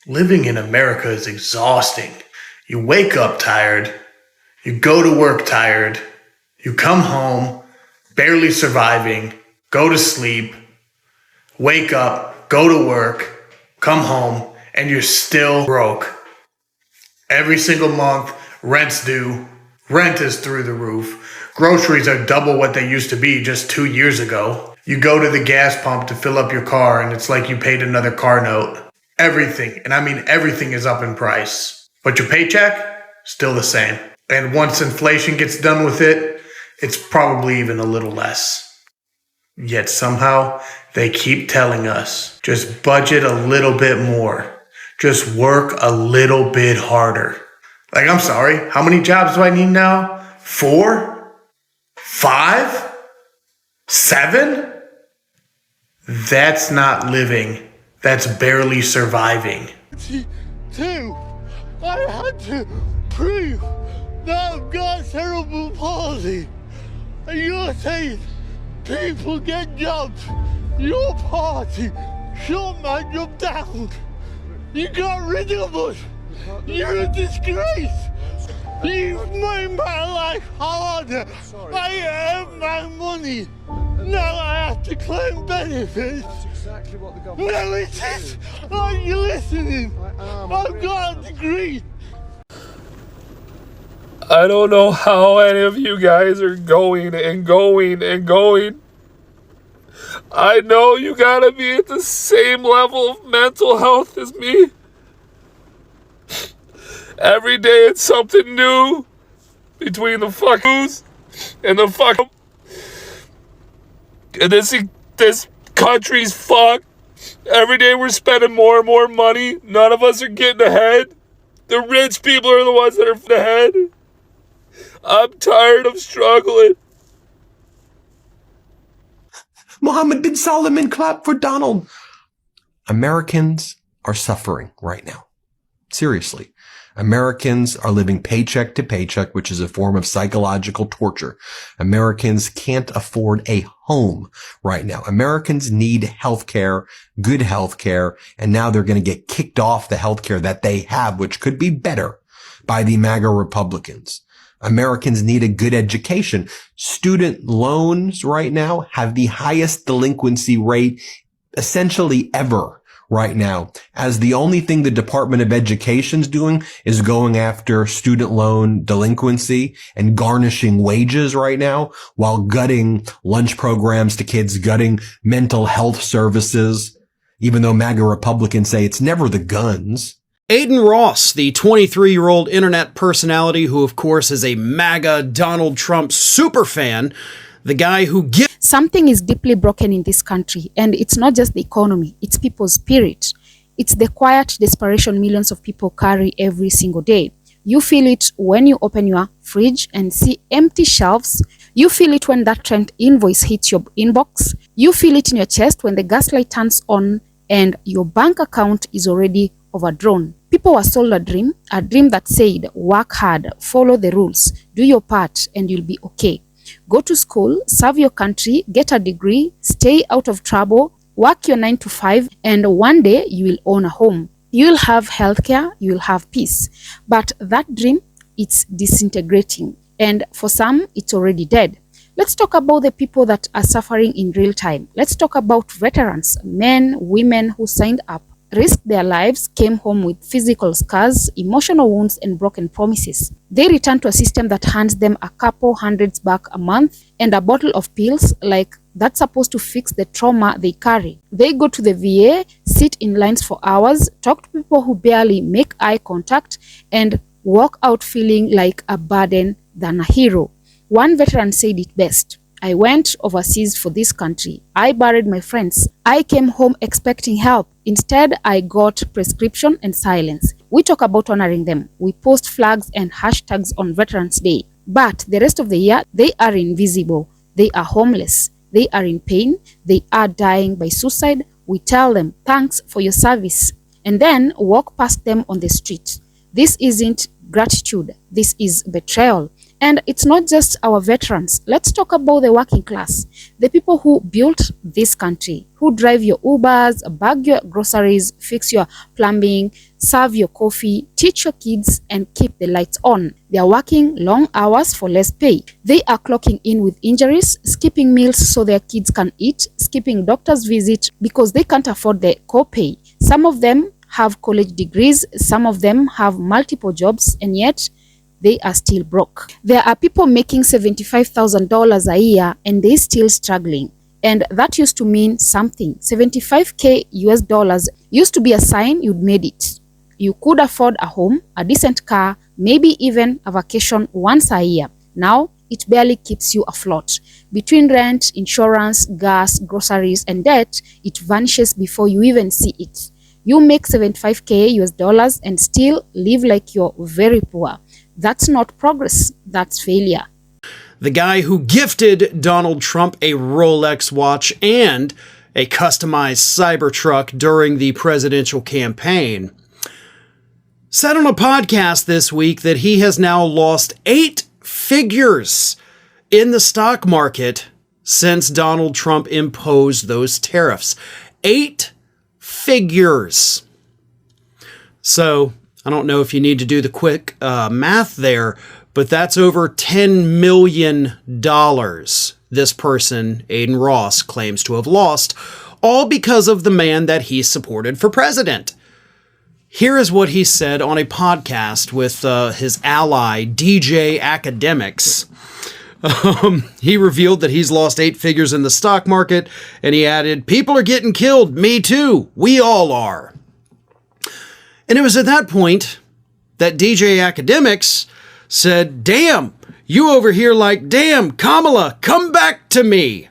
Living in America is exhausting. You wake up tired, you go to work tired, you come home barely surviving, go to sleep, wake up, go to work, come home, and you're still broke. Every single month, rent's due, rent is through the roof, groceries are double what they used to be just 2 years ago. You go to the gas pump to fill up your car and it's like you paid another car note. Everything, and I mean everything, is up in price. But your paycheck, still the same. And once inflation gets done with it, it's probably even a little less. Yet somehow, they keep telling us, just budget a little bit more. Just work a little bit harder. Like, I'm sorry, how many jobs do I need now? 4? 5? 7? That's not living. That's barely surviving. Two, I had to prove that I've got cerebral palsy. And you're saying people get jobs. Your party shut my job down. You got rid of us. You're a disgrace. You've made my life harder. I earn my money. Now I have to claim benefits. That's exactly what the government... No, it is. Are you listening? I've got a degree. I don't know how any of you guys are going and going and going. I know you gotta be at the same level of mental health as me. Every day it's something new between the fuck news and the fuck. And this country's fucked. Every day we're spending more and more money. None of us are getting ahead. The rich people are the ones that are ahead. I'm tired of struggling. Mohammed bin Salman clap for Donald. Americans are suffering right now. Seriously. Americans are living paycheck to paycheck, which is a form of psychological torture. Americans can't afford a home right now. Americans need healthcare, good healthcare, and now they're going to get kicked off the healthcare that they have, which could be better, by the MAGA Republicans. Americans need a good education. Student loans right now have the highest delinquency rate essentially ever right now, as the only thing the Department of Education's doing is going after student loan delinquency and garnishing wages right now, while gutting lunch programs to kids, gutting mental health services, even though MAGA Republicans say it's never the guns. Aiden Ross, the 23-year-old internet personality who, of course, is a MAGA Donald Trump superfan, the guy who gives... Something is deeply broken in this country, and it's not just the economy, it's people's spirit. It's the quiet desperation millions of people carry every single day. You feel it when you open your fridge and see empty shelves. You feel it when that Trent invoice hits your inbox. You feel it in your chest when the gas light turns on and your bank account is already overdrawn. People were sold a dream that said, work hard, follow the rules, do your part, and you'll be okay. Go to school, serve your country, get a degree, stay out of trouble, work your 9 to 5, and one day you will own a home. You'll have healthcare, you'll have peace. But that dream, it's disintegrating. And for some, it's already dead. Let's talk about the people that are suffering in real time. Let's talk about veterans, men, women who signed up, risked their lives, came home with physical scars, emotional wounds, and broken promises. They return to a system that hands them a couple hundreds back a month and a bottle of pills like that's supposed to fix the trauma they carry. They go to the VA, sit in lines for hours, talk to people who barely make eye contact, and walk out feeling like a burden than a hero. One veteran said it best. I went overseas for this country. I buried my friends. I came home expecting help. Instead, I got prescription and silence. We talk about honoring them. We post flags and hashtags on Veterans Day. But the rest of the year, they are invisible. They are homeless. They are in pain. They are dying by suicide. We tell them, thanks for your service, and then walk past them on the street. This isn't gratitude. This is betrayal. And it's not just our veterans. Let's talk about the working class, the people who built this country, who drive your Ubers, bag your groceries, fix your plumbing, serve your coffee, teach your kids, and keep the lights on. They are working long hours for less pay. They are clocking in with injuries, skipping meals so their kids can eat, skipping doctor's visit because they can't afford the co-pay. Some of them have college degrees, some of them have multiple jobs, and yet they are still broke. There are people making $75,000 a year and they still struggling. And that used to mean something. 75K US dollars used to be a sign you'd made it. You could afford a home, a decent car, maybe even a vacation once a year. Now, it barely keeps you afloat. Between rent, insurance, gas, groceries, and debt, it vanishes before you even see it. You make 75K US dollars and still live like you're very poor. That's not progress, that's failure. The guy who gifted Donald Trump a Rolex watch and a customized Cybertruck during the presidential campaign said on a podcast this week that he has now lost 8 figures in the stock market since Donald Trump imposed those tariffs. 8 figures. So, I don't know if you need to do the quick math there, but that's over $10 million this person, Aiden Ross, claims to have lost, all because of the man that he supported for president. Here is what he said on a podcast with his ally, DJ Academics. He revealed that he's lost 8 figures in the stock market, and he added, "People are getting killed. Me too. We all are." And it was at that point that DJ Academics said, "Damn, you over here like, damn, Kamala, come back to me."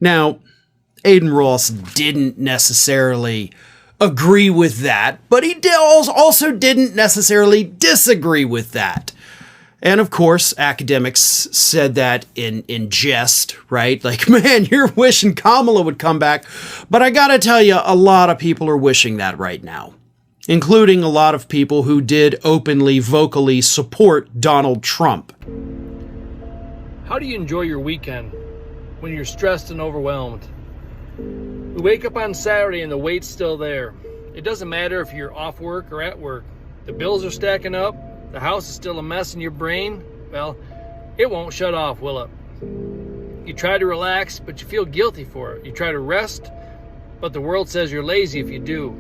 Now, Aiden Ross didn't necessarily agree with that, but he also didn't necessarily disagree with that. And of course, Academics said that in jest, right? Like, man, you're wishing Kamala would come back. But I gotta tell you, a lot of people are wishing that right now, including a lot of people who did openly, vocally support Donald Trump. How do you enjoy your weekend when you're stressed and overwhelmed? We wake up on Saturday and the weight's still there. It doesn't matter if you're off work or at work. The bills are stacking up. The house is still a mess in your brain. Well, it won't shut off, will it? You try to relax, but you feel guilty for it. You try to rest, but the world says you're lazy if you do.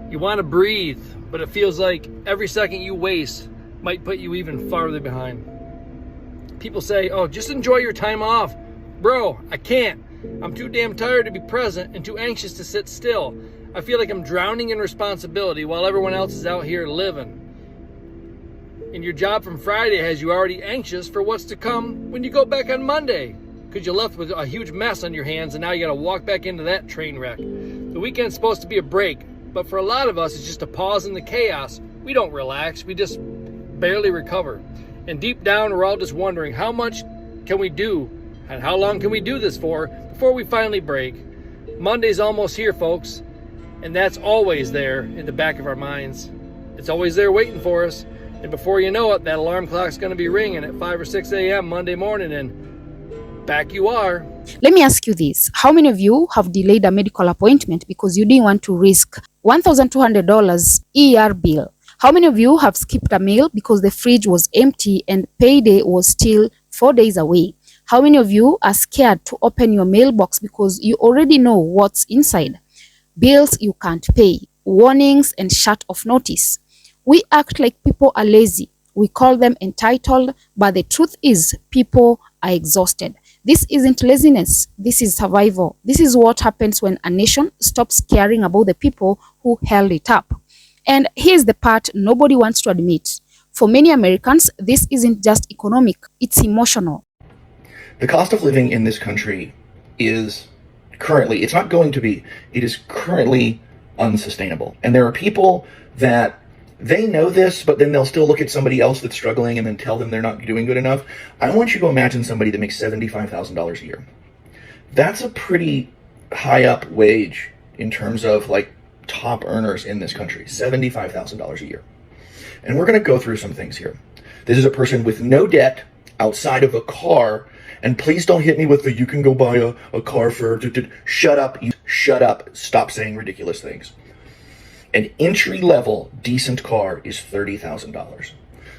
You want to breathe, but it feels like every second you waste might put you even farther behind. People say, "Oh, just enjoy your time off." Bro, I can't. I'm too damn tired to be present and too anxious to sit still. I feel like I'm drowning in responsibility while everyone else is out here living. And your job from Friday has you already anxious for what's to come when you go back on Monday, because you're left with a huge mess on your hands and now you got to walk back into that train wreck. The weekend's supposed to be a break, but for a lot of us, it's just a pause in the chaos. We don't relax, we just barely recover. And deep down, we're all just wondering, how much can we do and how long can we do this for before we finally break? Monday's almost here, folks, and that's always there in the back of our minds. It's always there waiting for us. And before you know it, that alarm clock's going to be ringing at 5 or 6 a.m. Monday morning, and back you are. Let me ask you this. How many of you have delayed a medical appointment because you didn't want to risk $1,200 ER bill? How many of you have skipped a meal because the fridge was empty and payday was still 4 days away? How many of you are scared to open your mailbox because you already know what's inside? Bills you can't pay, warnings and shut off notice. We act like people are lazy. We call them entitled, but the truth is people are exhausted. This isn't laziness. This is survival. This is what happens when a nation stops caring about the people who held it up. And here's the part nobody wants to admit. For many Americans, this isn't just economic, it's emotional. The cost of living in this country is currently, it's not going to be, it is currently unsustainable. And there are people that they know this, but then they'll still look at somebody else that's struggling and then tell them they're not doing good enough. I want you to imagine somebody that makes $75,000 a year. That's a pretty high up wage in terms of like top earners in this country, $75,000 a year. And we're going to go through some things here. This is a person with no debt outside of a car. And please don't hit me with the, you can go buy a car for, shut up, shut up, stop saying ridiculous things. An entry-level decent car is $30,000.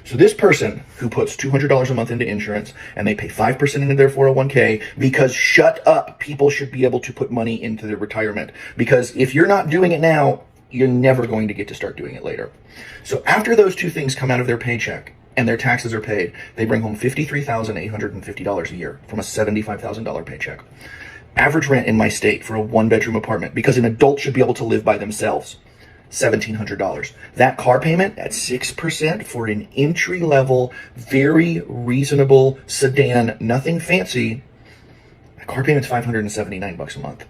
So this person who puts $200 a month into insurance and they pay 5% into their 401k, because shut up, people should be able to put money into their retirement. Because if you're not doing it now, you're never going to get to start doing it later. So after those two things come out of their paycheck and their taxes are paid, they bring home $53,850 a year from a $75,000 paycheck. Average rent in my state for a one-bedroom apartment, because an adult should be able to live by themselves, $1,700. That car payment at 6% for an entry-level, very reasonable sedan, nothing fancy, the car payment's $579 a month.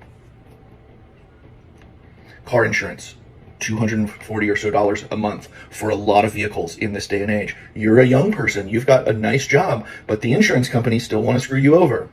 Car insurance, $240 or so a month for a lot of vehicles in this day and age. You're a young person, you've got a nice job, but the insurance companies still want to screw you over.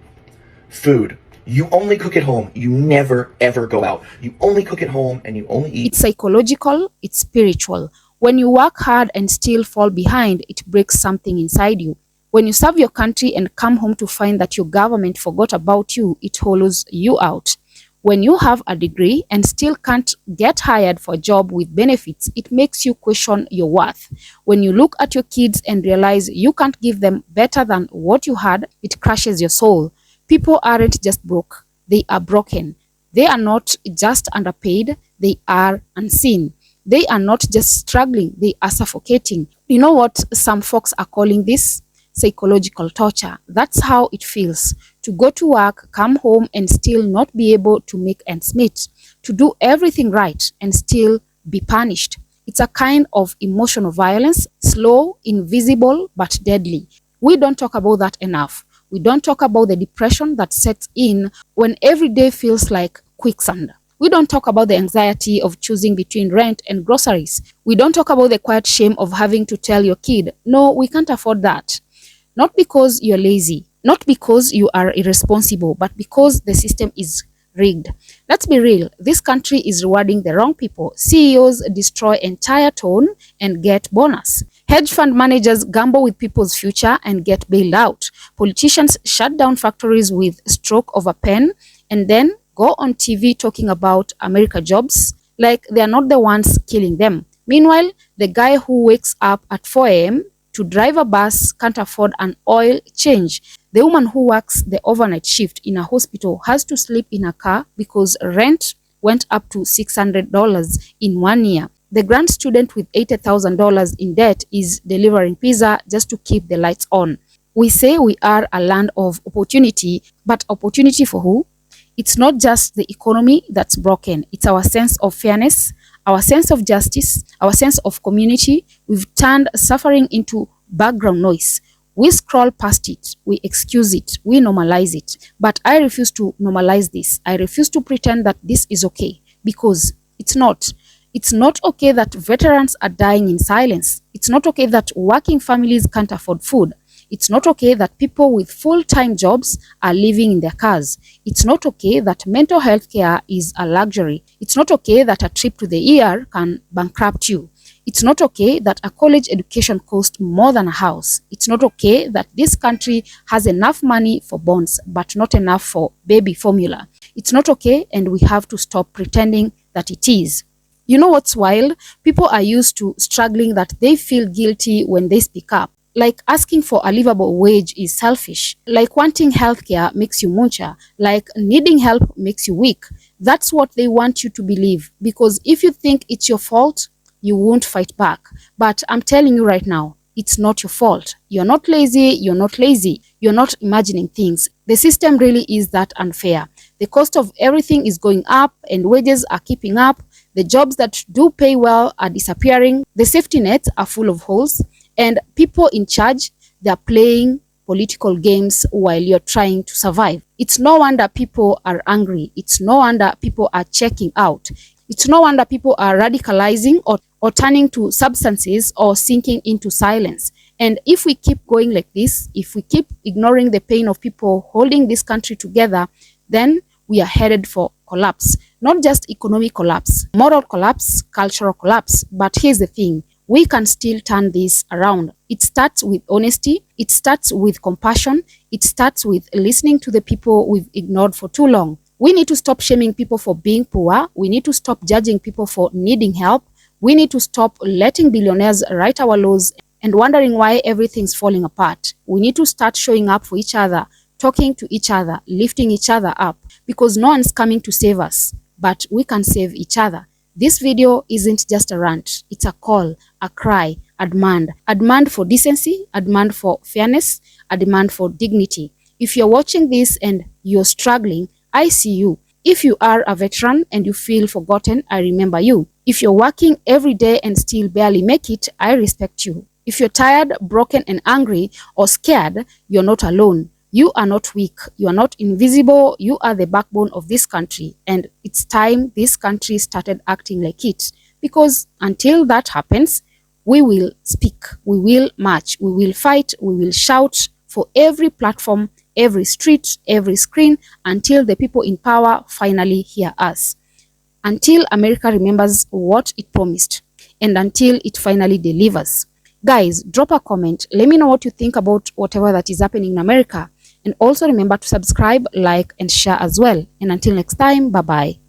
Food. You only cook at home. You never, ever go out. You only cook at home and you only eat. It's psychological, it's spiritual. When you work hard and still fall behind, it breaks something inside you. When you serve your country and come home to find that your government forgot about you, it hollows you out. When you have a degree and still can't get hired for a job with benefits, it makes you question your worth. When you look at your kids and realize you can't give them better than what you had, it crushes your soul. People aren't just broke, they are broken. They are not just underpaid, they are unseen. They are not just struggling, they are suffocating. You know what some folks are calling this? Psychological torture. That's how it feels. To go to work, come home and still not be able to make ends meet. To do everything right and still be punished. It's a kind of emotional violence, slow, invisible, but deadly. We don't talk about that enough. We don't talk about the depression that sets in when every day feels like quicksand. We don't talk about the anxiety of choosing between rent and groceries. We don't talk about the quiet shame of having to tell your kid, no, we can't afford that. Not because you're lazy, not because you are irresponsible, but because the system is rigged. Let's be real, this country is rewarding the wrong people. CEOs destroy entire town and get bonus. Hedge fund managers gamble with people's future and get bailed out. Politicians shut down factories with stroke of a pen and then go on TV talking about America jobs like they are not the ones killing them. Meanwhile, the guy who wakes up at 4 a.m. to drive a bus can't afford an oil change. The woman who works the overnight shift in a hospital has to sleep in a car because rent went up to $600 in 1 year. The grad student with $80,000 in debt is delivering pizza just to keep the lights on. We say we are a land of opportunity, but opportunity for who? It's not just the economy that's broken. It's our sense of fairness, our sense of justice, our sense of community. We've turned suffering into background noise. We scroll past it, we excuse it, we normalize it. But I refuse to normalize this. I refuse to pretend that this is okay, because it's not. It's not okay that veterans are dying in silence. It's not okay that working families can't afford food. It's not okay that people with full-time jobs are living in their cars. It's not okay that mental health care is a luxury. It's not okay that a trip to the ER can bankrupt you. It's not okay that a college education costs more than a house. It's not okay that this country has enough money for bonds, but not enough for baby formula. It's not okay, and we have to stop pretending that it is. You know what's wild? People are used to struggling that they feel guilty when they speak up. Like asking for a livable wage is selfish. Like wanting healthcare makes you muncher. Like needing help makes you weak. That's what they want you to believe. Because if you think it's your fault, you won't fight back. But I'm telling you right now, it's not your fault. You're not lazy. You're not lazy. You're not imagining things. The system really is that unfair. The cost of everything is going up and wages are keeping up. The jobs that do pay well are disappearing. The safety nets are full of holes. And people in charge, they're playing political games while you're trying to survive. It's no wonder people are angry. It's no wonder people are checking out. It's no wonder people are radicalizing or turning to substances or sinking into silence. And if we keep going like this, if we keep ignoring the pain of people holding this country together, then we are headed for collapse. Not just economic collapse, moral collapse, cultural collapse. But here's the thing. we can still turn this around. It starts with honesty. It starts with compassion. It starts with listening to the people we've ignored for too long. We need to stop shaming people for being poor. We need to stop judging people for needing help. We need to stop letting billionaires write our laws and wondering why everything's falling apart. We need to start showing up for each other, talking to each other, lifting each other up, because no one's coming to save us, but we can save each other. This video isn't just a rant. It's a call, a cry, a demand. A demand for decency, a demand for fairness, a demand for dignity. If you're watching this and you're struggling, I see you. If you are a veteran and you feel forgotten, I remember you. If you're working every day and still barely make it, I respect you. If you're tired, broken and angry or scared, you're not alone. You are not weak. You are not invisible. You are the backbone of this country. And it's time this country started acting like it. Because until that happens, we will speak, we will march, we will fight, we will shout for every platform, every street, every screen, until the people in power finally hear us. Until America remembers what it promised, and until it finally delivers. Guys, drop a comment. Let me know what you think about whatever that is happening in America. And also remember to subscribe, like, and share as well. And until next time, bye-bye.